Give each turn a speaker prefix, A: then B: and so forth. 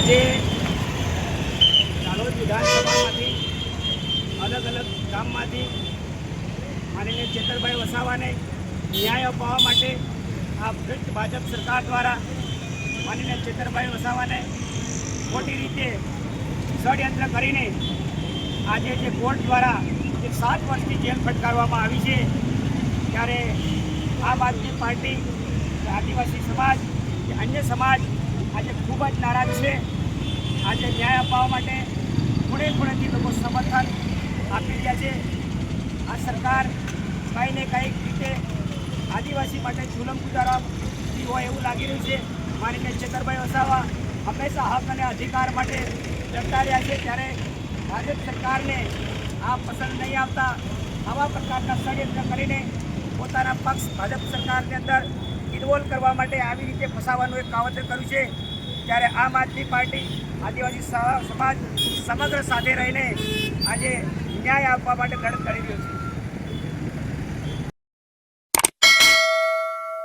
A: આજે કાલોલ વિધાનસભામાંથી અલગ અલગ ગામમાંથી માનીને ચેતરભાઈ વસાવાને ન્યાય અપાવવા માટે આ ભ્રષ્ટ ભાજપ સરકાર દ્વારા માનીને ચેતરભાઈ વસાવાને ખોટી રીતે ષડયંત્ર કરીને આજે જે કોર્ટ દ્વારા જે 7 વર્ષની જેલ ફટકારવામાં આવી છે, ત્યારે આમ આદમી પાર્ટી, આદિવાસી સમાજ, અન્ય સમાજ આજે ખૂબ જ નારાજ છે. આજે ન્યાય અપાવવા માટે ખૂણેથી લોકો સમર્થન આપી રહ્યા છે. આ સરકાર કંઈ ને કંઈક રીતે આદિવાસી માટે જુલમ ગુજારતી હોય એવું લાગી રહ્યું છે. માનીને ચેતરભાઈ વસાવા હંમેશા હક અને અધિકાર માટે લડતા રહ્યા છે, ત્યારે ભાજપ સરકારને આ પસંદ નહીં આવતા આવા પ્રકારના ષડયંત્ર કરીને પોતાના પક્ષ ભાજપ સરકારની અંદર ઇન્વોલ્વ કરવા માટે આવી રીતે ફસાવાનું એક કાવતર કર્યું છે. ત્યારે આમ આદમી પાર્ટી, આદિવાસી સમાજ સમગ્ર સાથે રહીને આજે ન્યાય આપવા માટે લડત કરી રહ્યો છે.